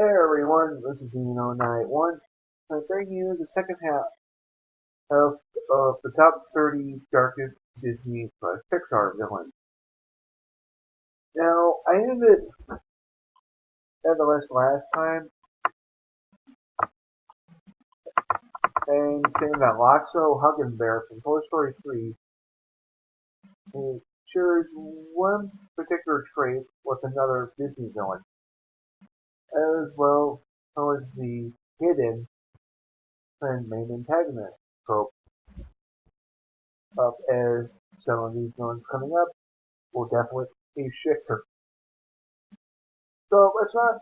Hey everyone, this is Dino91. I bring you the second half of, the top 30 darkest Disney plus Pixar villains. Now, I ended at the last time and saying that Loxo Bear from Toy Story 3 shares one particular trait with another Disney villain, as well as the hidden and main antagonist trope as some of these villains coming up will definitely be shifter. So let's not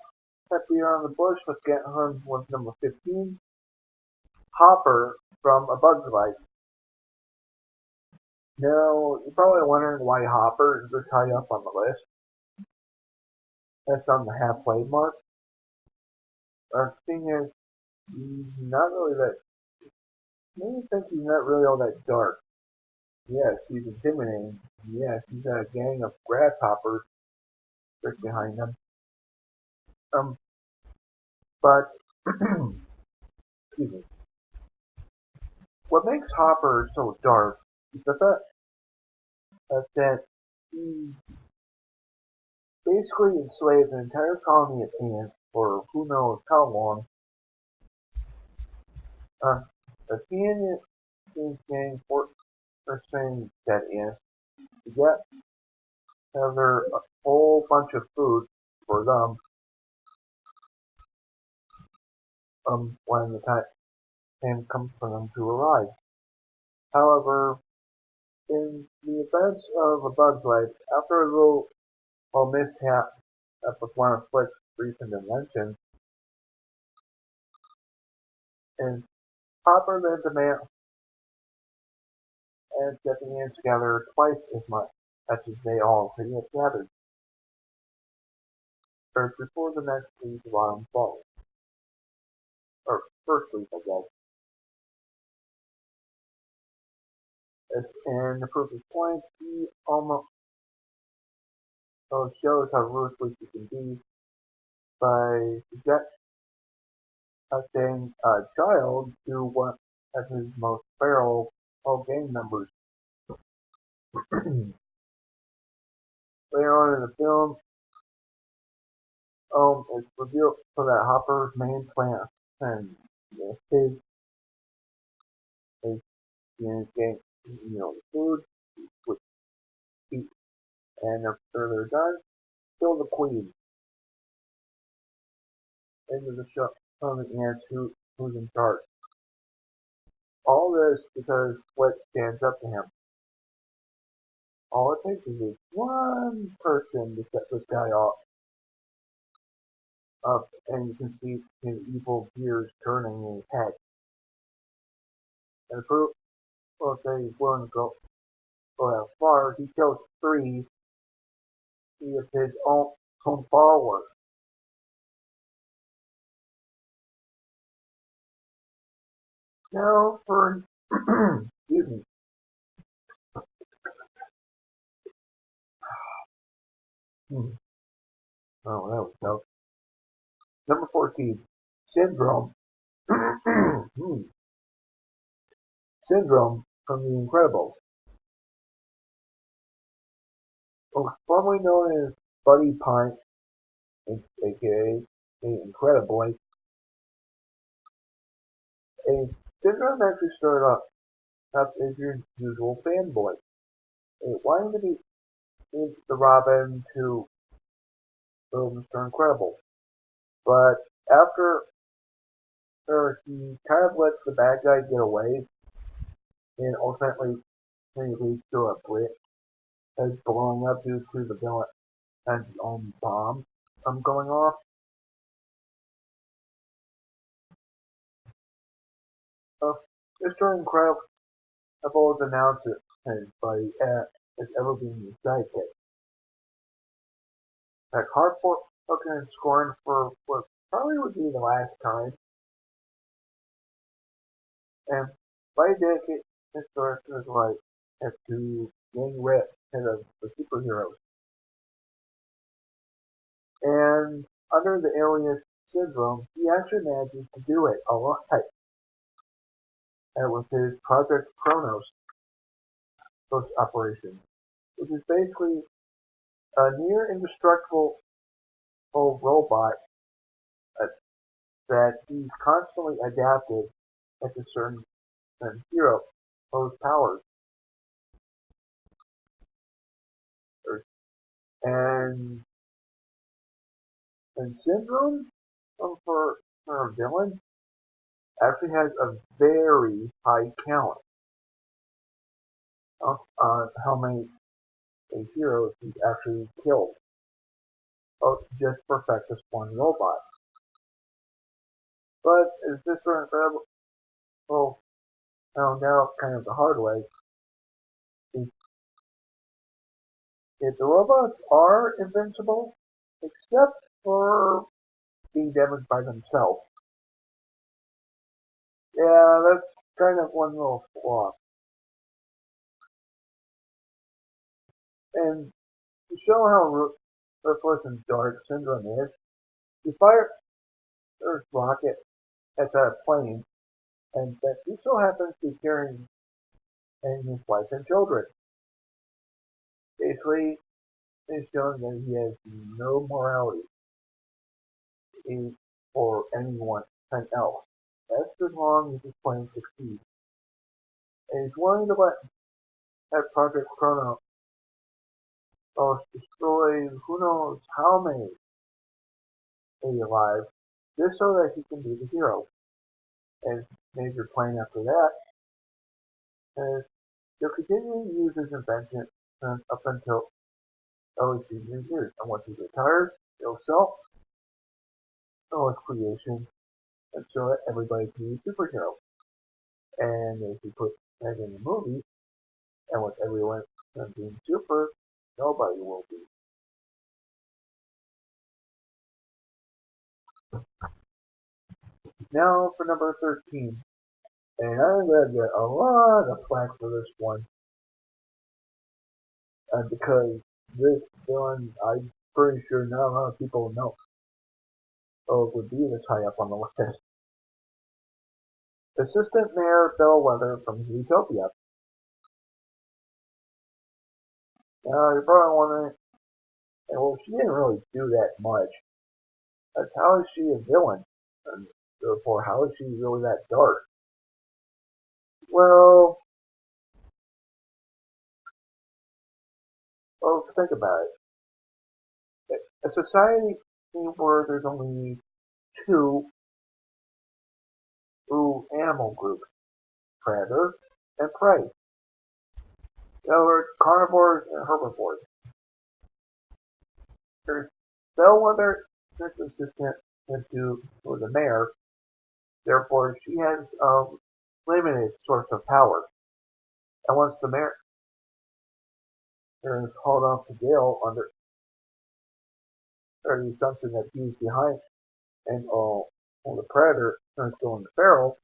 cut beat around the bush. Let's get on with number 15, Hopper from A Bug's Life. Now, you're probably wondering why Hopper is this high up on the list. That's on the halfway mark. Our thing is, he's not really that. Maybe think he's not really all that dark. Yes, he's intimidating. Yes, he's got a gang of grasshoppers right behind him. But excuse me. What makes Hopper so dark is the fact that he basically enslaved an entire colony of ants for who knows how long. The ant gang are saying that ants to get together a whole bunch of food for them when the time comes for them to arrive. However, in the events of A Bug's Life, after a little mishap with one of Flick's recent inventions, and Hopper then demands and get the ants together twice as much as they all already have gathered, or before the next leaf of autumn falls. Or first leaf, I guess. And to prove his point, he almost shows how ruthless he can be by suggesting a child to one of his most feral gang members. Later on in the film, it's revealed so that Hopper's main plan and his gang, the food, which eat, and after they're done, kill the queen. Into the show on the ants who's in charge. All this because Flick stands up to him. All it takes is this one person to set this guy off. And you can see his evil gears turning in his head. And the proof will say he's willing to go that far. He kills three of his own followers. Now for excuse me. Oh, that was tough. Number 14, Syndrome. Syndrome from The Incredibles. Formerly known as Buddy Pint, aka The Incredible, Syndrome actually started up as your usual fanboy, wanting to be the Robin to Mr. Incredible. But after he kind of lets the bad guy get away, and ultimately he leads to a blitz as blowing up due to the villain and his own bomb going off. Mr. Incredible have always announced it by as ever being his sidekick. Like Hartford looking and scoring for what probably would be the last time. And by dedicate his story to his life as to getting rid of the superheroes. And under the alias syndrome, he actually manages to do it a lot. And with his Project Chronos operation, which is basically a near indestructible robot uh, that he's constantly adapted into certain hero powers. And Syndrome for a villain actually has a very high count on how many heroes he's actually killed just to perfect this one robot. But is this sort incredible? Well, found out kind of the hard way. If the robots are invincible, except for being damaged by themselves. Yeah, that's kind of one little flaw. And to show how ruthless and dark Syndrome is, he fired Earth's rocket at that plane, and that he so happens to be carrying his wife and children. Basically, it's showing that he has no morality for anyone else. That's as long as his plane succeeds. And he's willing to let that Project Chrono destroy who knows how many lives just so that he can be the hero. And major plan after that is he'll continue to use his invention up until his senior years. And once he retires, he'll sell his creation and show that everybody can be a superhero. And if you put that in the movie, and with everyone being super, nobody will be. Now for number 13. And I'm going to get a lot of flack for this one. Because this villain, I'm pretty sure not a lot of people know. It would be this high up on the list. Assistant Mayor Bellwether from Zootopia. Now you're probably wondering, well, she didn't really do that much. How is she a villain? And therefore, how is she really that dark? Well, think about it. A society where there's only two animal groups, predator and prey. In other words, carnivores and herbivores. There's Bellwether, this assistant for the mayor. Therefore, she has a limited source of power. And once the mayor is hauled off to jail under the assumption that he's behind and the predator turns going to feral,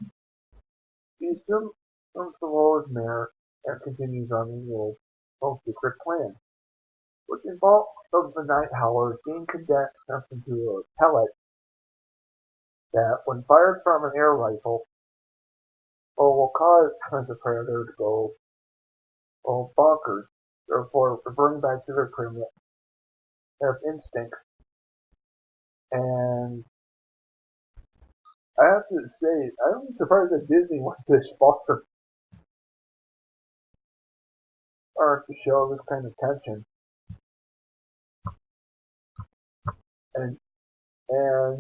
he assumes the role as mayor and continues on the most secret plan, which involves the night howlers being condensed into a pellet that, when fired from an air rifle, will cause the predator to go bonkers, therefore reverting back to their primitive instincts. And I have to say, I'm surprised that Disney went this far or to show this kind of tension. And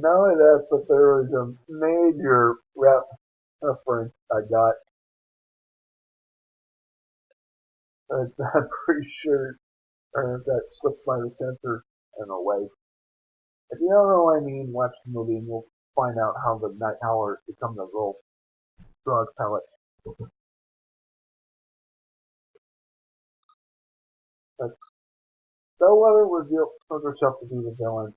not only that, but there was a major reference I got. I'm pretty sure that slipped by the censor in a way. If you don't know what I mean, watch the movie and you'll find out how the night howlers become the little drug pellets. But Bellwether revealed herself to be the villain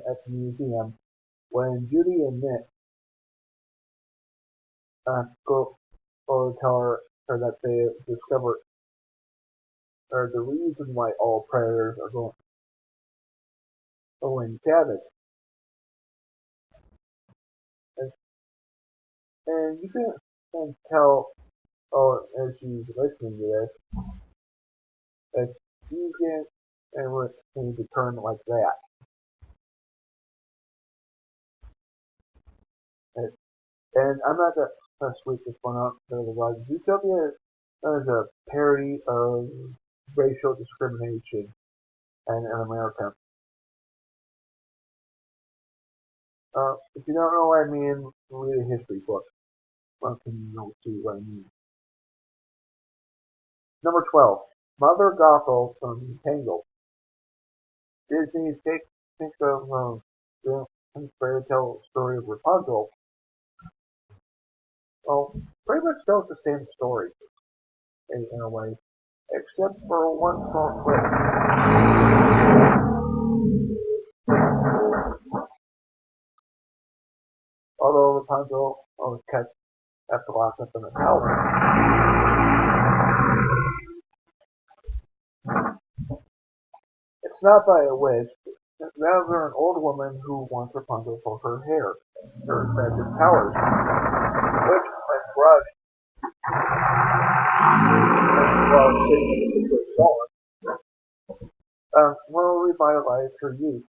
at the museum when Judy and Nick go tell her that they discovered the reason why all predators are going savage. And you can tell, oh, as she's listening to this, that you get and what things to turn like that. And I'm not gonna sweep this one up because Utopia is a parody of racial discrimination in America. If you don't know what I mean, read a history book. Well, you'll see what I mean. Number 12. Mother Gothel from Tangled. Disney thinks of the fairy tale story of Rapunzel. Well, pretty much tells the same story in a way, except for one small twist. Although Rapunzel was kept after locked up in the tower, it's not by a witch, rather an old woman who wants Rapunzel for her hair, her magic powers, which, when brushed while singing into a song, will revitalize her youth.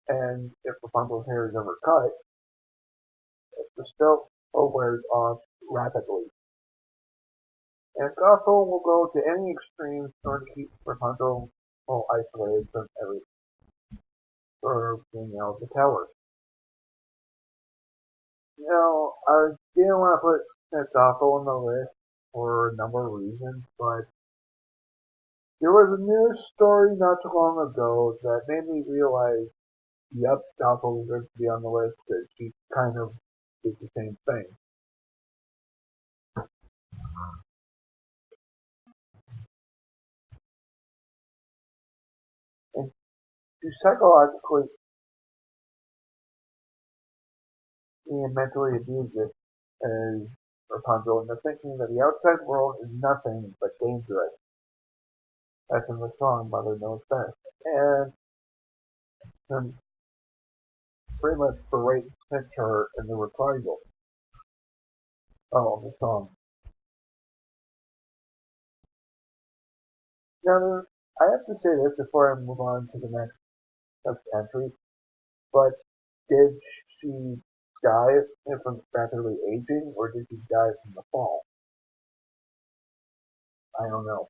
And if Rapunzel's hair is ever cut, the still wears off rapidly. And Gothel will go to any extreme in order to keep Rapunzel isolated from everything for being out of the tower. I didn't want to put Gothel on the list for a number of reasons, but there was a news story not too long ago that made me realize, yep, Gothel deserves to be on the list because she kind of did the same thing. And to psychologically and mentally abuse it as Rapunzel into thinking that the outside world is nothing but dangerous. That's in the song Mother Knows Best. And pretty much berate her in the reprisal of the song. Now, I have to say this before I move on to the next entry, but did she die from rapidly aging, or did she die from the fall? I don't know.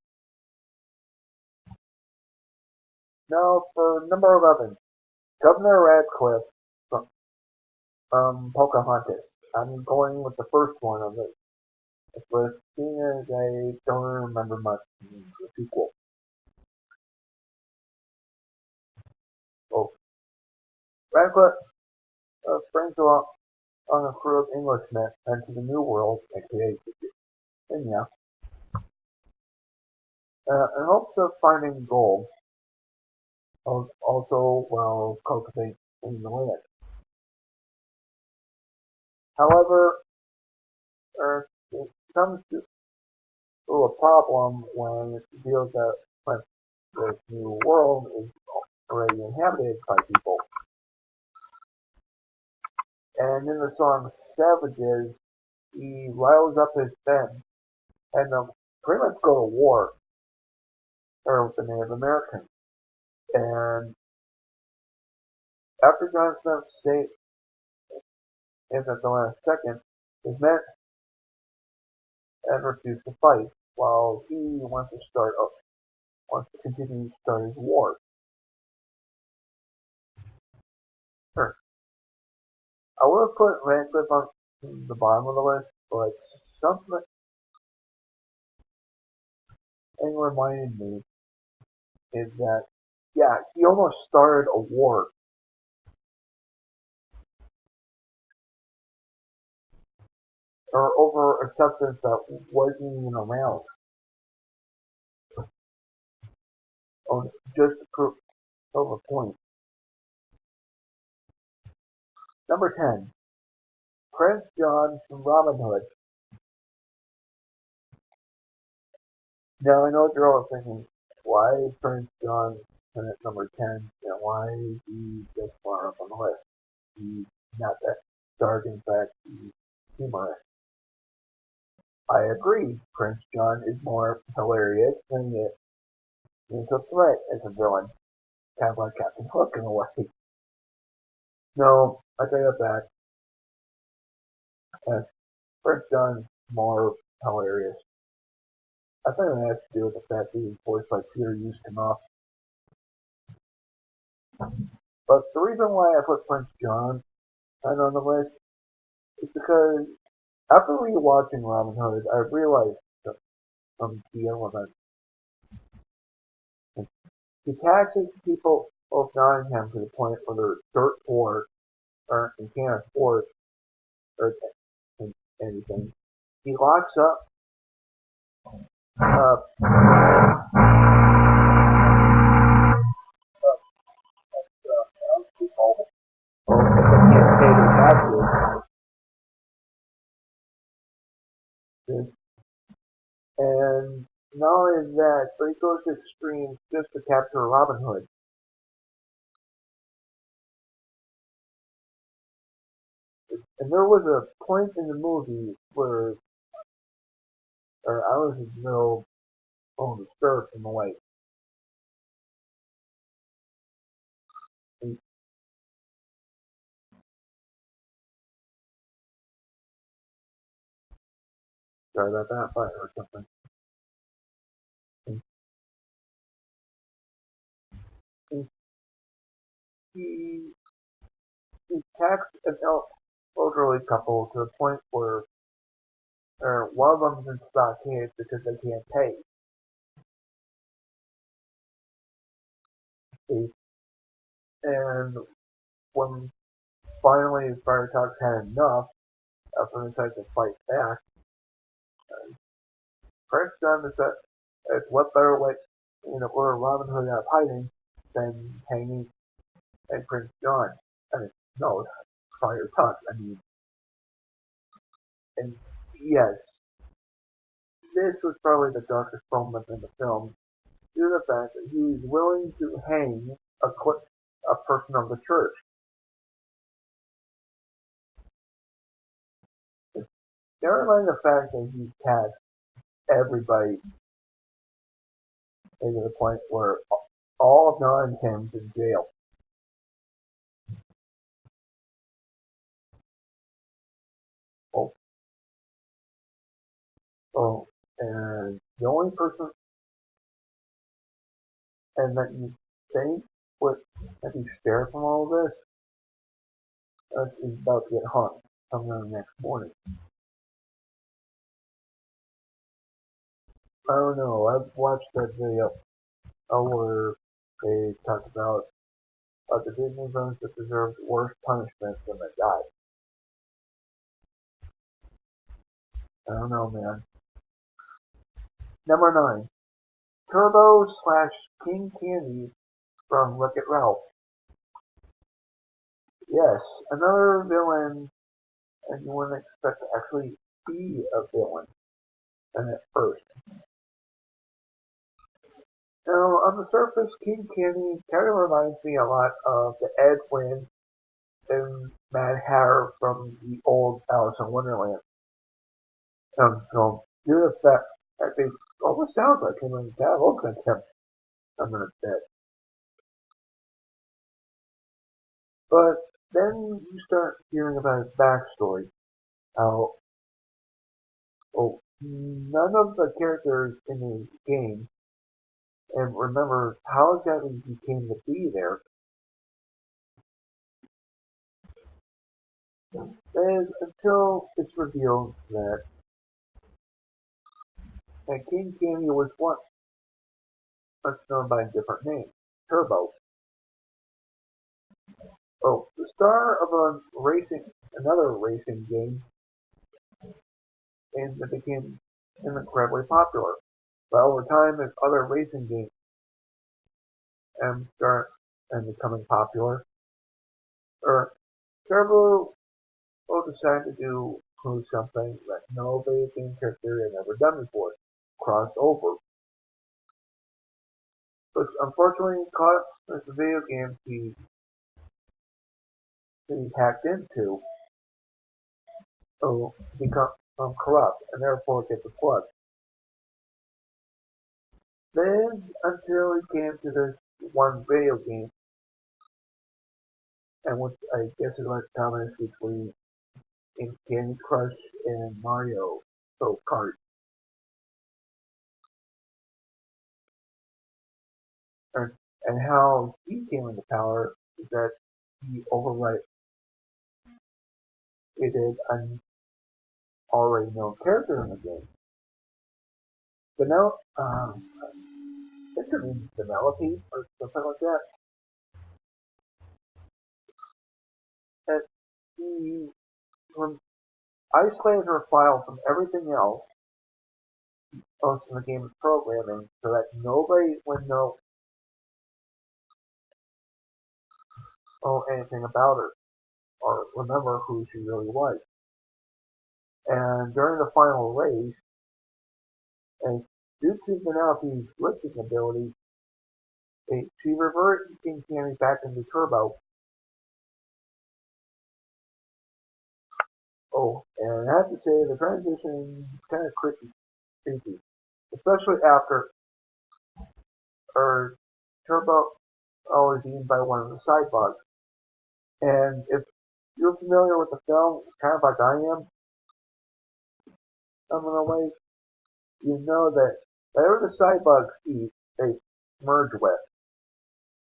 Now, for number 11, Governor Radcliffe from Pocahontas. I'm going with the first one on this list, seeing as I don't remember much from the sequel. Oh, Radcliffe brings along a crew of Englishmen into the New World, aka Virginia, in hopes of finding gold, also while cultivating the land. However, it comes to a problem when it reveals that this new world is already inhabited by people. And in the song Savages, he riles up his men and pretty much go to war with the Native Americans. And after John Smith saves him at the last second, his men refuse to fight, while he wants to continue to start his war. Sure. I would have put Radcliffe on the bottom of the list, but something reminded me is that, yeah, he almost started a war. Or over a substance that wasn't even around. Just to prove a point. Number 10. Prince John from Robin Hood. Now I know what you're all thinking, why is Prince John at number 10? And why is he this far up on the list? He's not that dark, in fact, humorous. I agree, Prince John is more hilarious than it is a threat as a villain, kind of like Captain Hook in a way. No, I take it back. As Prince John is more hilarious. I think it has to do with the fact that he's voiced by Peter Ustinov. But the reason why I put Prince John on the list is because after rewatching Robin Hood, I realized some key elements. He taxes people of Nottingham to the point where they're dirt poor and can't afford or anything. He locks up uh, people if they can't pay their taxes. And not only that, but he goes to extremes just to capture Robin Hood. And there was a point in the movie where I was in the middle of disturbed in the way. And sorry about that, but or something. And he he taxed an elderly couple to the point where one of them's in stockade because they can't pay. And when finally Fire Talks had enough, after they tried to fight back, Prince John decided what better way to lure Robin Hood out of hiding than hanging and Prince John. I mean, no, Fire Talks. I mean, and yes, this was probably the darkest moment in the film due to the fact that he was willing to hang a person of the church. Never mind the fact that he taxed everybody to the point where all of Nottingham's in jail. Oh, oh, and the only person and that you think would be spared from all this is about to get hung sometime the next morning. I don't know. I've watched that video where they talk about the Disney villains that deserved worse punishment than they died. I don't know, man. Number 9. Turbo slash King Candy from Wreck-It Ralph. Yes, another villain and you wouldn't expect to actually be a villain at first. Now, on the surface, King Candy kind of reminds me a lot of the Ed Wynn and Mad Hatter from the old Alice in Wonderland. So, due to the fact that they almost sound like him and kind of looks like him, I'm gonna say. But then you start hearing about his backstory. How, none of the characters in the game and remember how exactly he came to be there is until it's revealed that King Candy was once known by a different name, Turbo. Oh, the star of another racing game, and it became incredibly popular. But over time, as other racing games start and becoming popular, Turbo will decide to do something that no video game character had ever done before, cross over. Which unfortunately caught the video games he hacked into. become corrupt and therefore get the plug. Then until he came to this one video game, and which I guess is like a combination between Candy Crush and Mario Kart, and, and how he came into power is that he overwrited an already known character in the game. But now, I think her name's Penelope or something like that. And he isolated her file from everything else in the game's programming so that nobody would know anything about her or remember who she really was. And during the final race, and due to Penelope's lifting ability, she reverted King Candy back into Turbo. Oh, and I have to say the transition is kind of creepy, especially after her Turbo is eaten by one of the side bugs. And if you're familiar with the film, kind of like I am, in a way, you know that whatever the side bugs eat, they merge with.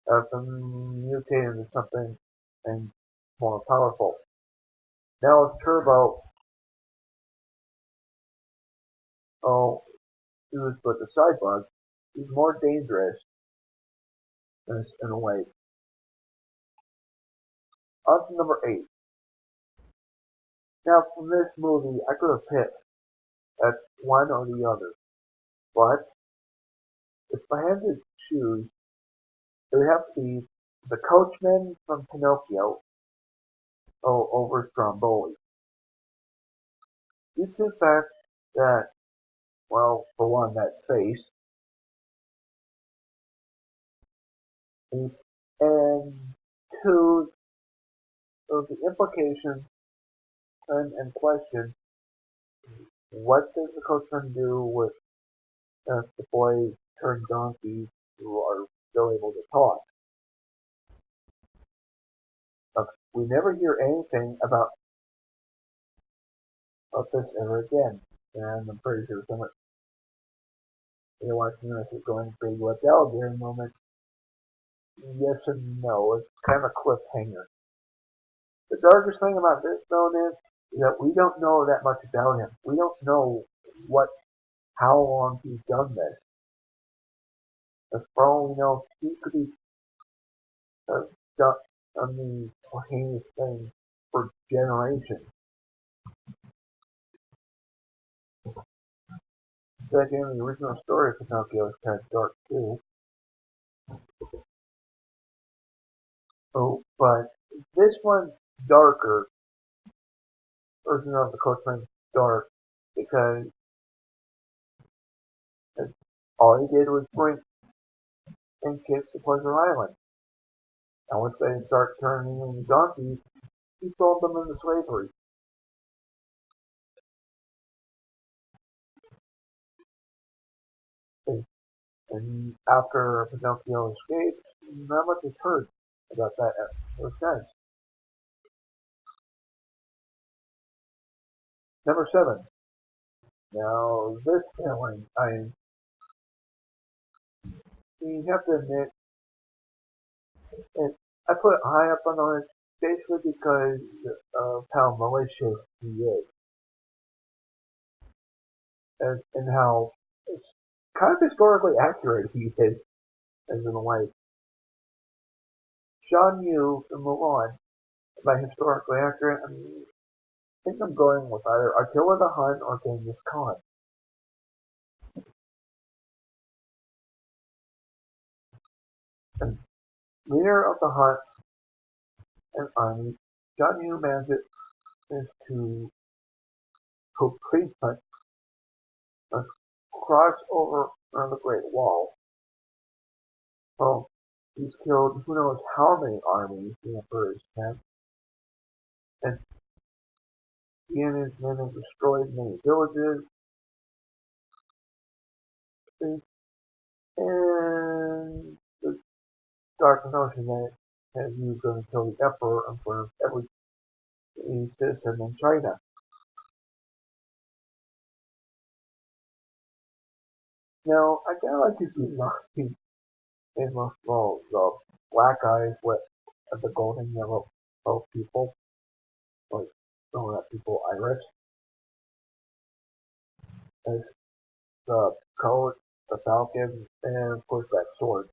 Mutate into something and more powerful. Now with Turbo, used with the side bugs, he's more dangerous in a way. On to number 8. Now from this movie, I could have picked at one or the other, but if I had to choose, it would have to be the coachman from Pinocchio over Stromboli. Due to the fact that, well, for one, that face, and two, the implication and question, what does the coachman do with the boys turned donkeys who are still able to talk? We never hear anything about this ever again, and I'm pretty sure someone you're watching this is going big with alligator moment. Yes and no. It's kind of a cliffhanger. The darkest thing about this film is that we don't know that much about him. We don't know how long he's done this. As far as we know, he could be done these heinous things for generations. Second, the original story of Pinocchio is kind of dark too. But this one's darker. Version of the Coachman's dark because all he did was bring in kids to Pleasure Island. And once they start turning into donkeys, he sold them into slavery. And after Pinocchio escapes, not much is heard about that since. Number 7. Now, this feeling, you have to admit, I put it high up on the list basically because of how malicious he is. And how it's kind of historically accurate he is, as in a way. Shan Yu in Mulan, by historically accurate, I think I'm going with either Attila the Hun or Genghis Khan. And leader of the Hun and army, Shan Yu manages to complete a cross over the Great Wall. Well, he's killed who knows how many armies the Emperor has sent. And He and his men have destroyed many villages, and the dark notion that he was going to kill the emperor in front of every citizen in China. Now, I kind of like his design. And most of all, the black eyes with the golden yellow people, like some of that people Irish, as the coat, the falcon, and of course that sword.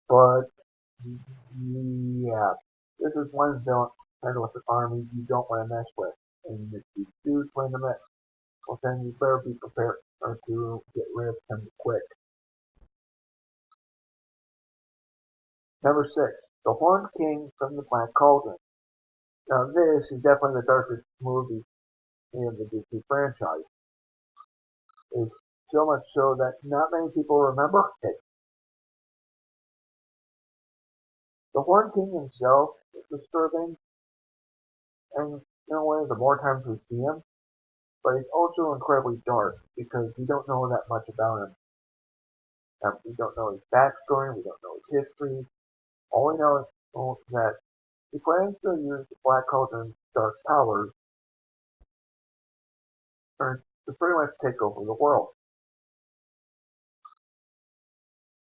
But yeah, this is one villain kind of with an army you don't want to mess with. And if you do plan to mess, well then you better be prepared or to get rid of him quick. Number 6, The Horned King from the Black Cauldron. Now this is definitely the darkest movie in the Disney franchise. It's so much so that not many people remember it. The Horned King himself is disturbing, and in a way, the more times we see him, but he's also incredibly dark because we don't know that much about him. We don't know his backstory, we don't know his history. All we know is that he plans to use the Black Cauldron's dark powers to pretty much take over the world.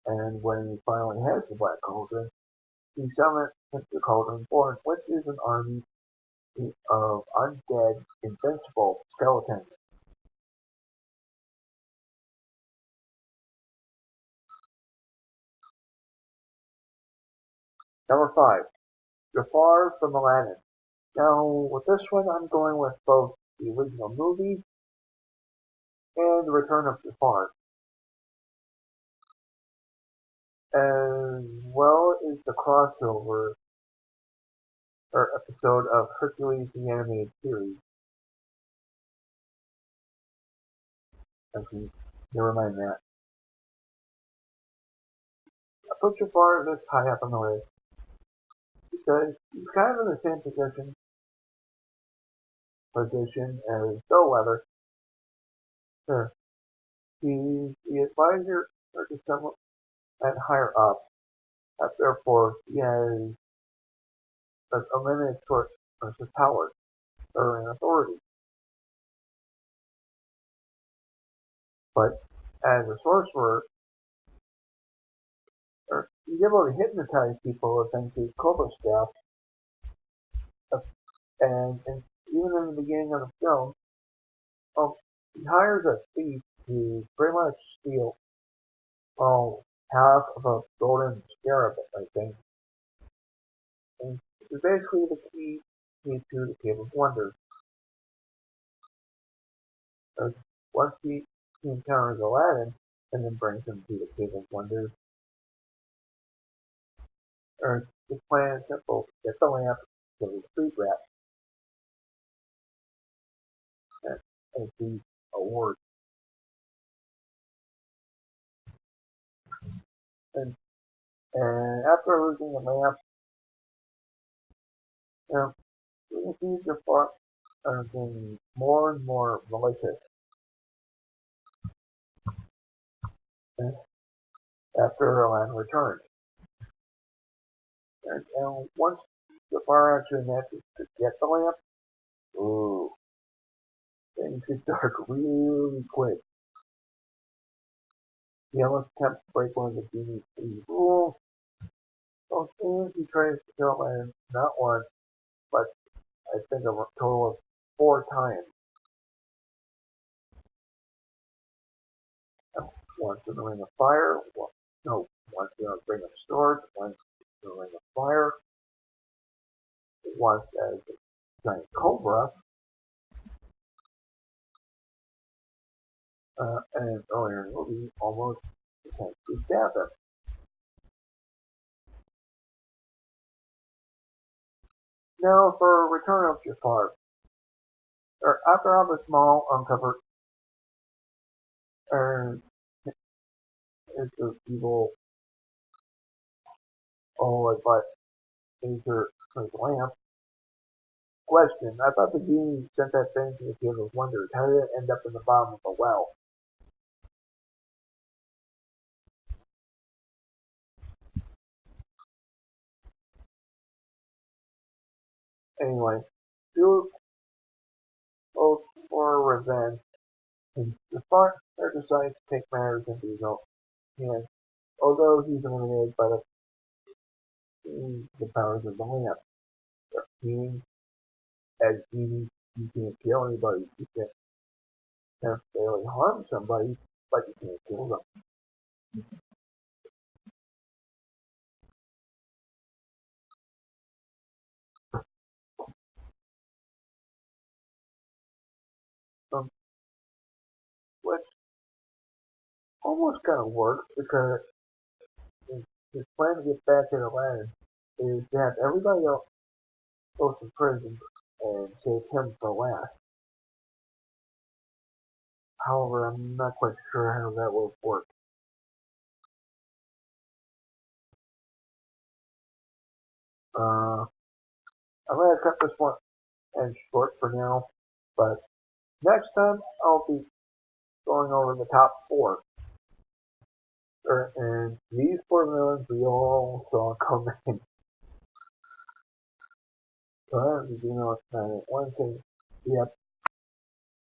And when he finally has the Black Cauldron, he summons the Cauldron Born, which is an army of undead, invincible skeletons. Number 5, Jafar from Aladdin. Now, with this one, I'm going with both the original movie and The Return of Jafar, as well as the crossover or episode of Hercules the Animated Series. Actually, never mind that. I put Jafar this high up on the list because he's kind of in the same position as Bellwether. Sure, he's the advisor to someone at higher up. Therefore, he has a limited source of power or an authority. But as a sorcerer, he's able to hypnotize people thanks to his cobra staff. And even in the beginning of the film, um, he hires a thief to pretty much steal half of a golden scarab, I think. And it's basically the key to the Cave of Wonders. Uh, Once he encounters Aladdin and then brings him to the Cave of Wonders, or his plan is simple: get the lamp, kill the street rat, and see a ward. And and after losing the lamp, you know, we can see Jafar getting more and more malicious after Aladdin returns. And once Jafar actually manages to get the lamp, ooh, things get dark really quick. He almost attempts to break one of the genie's 3 rules. So as soon as he tries to kill Aladdin, not once, but I think a total of 4 times. Once in the Ring of Fire, once in the Ring of Swords, once in the Ring of Fire, once as a giant cobra, and earlier in the movie, almost attempts to stab him. Now for Return of Jafar. After all the small uncovered is the evil Oh, I bought Acer his lamp. Question: I thought the genie sent that thing to the Cave of Wonders. How did it end up in the bottom of the well? Anyway, Felix goes for revenge, and the Spartan decides to take matters into his own hands, although he's eliminated by the powers of the lamp. Meaning, as genie, you can't kill anybody. You can't necessarily harm somebody, but you can't kill them. Um, which almost kind of works because his plan to get back in Aladdin is to have everybody else go to prison and save him for last. However, I'm not quite sure how that will work. Uh, I'm gonna cut this one and short for now, but next time I'll be going over the top four. And these four villains we all saw coming. So as you know, it's 9 at 1 thing. Yep,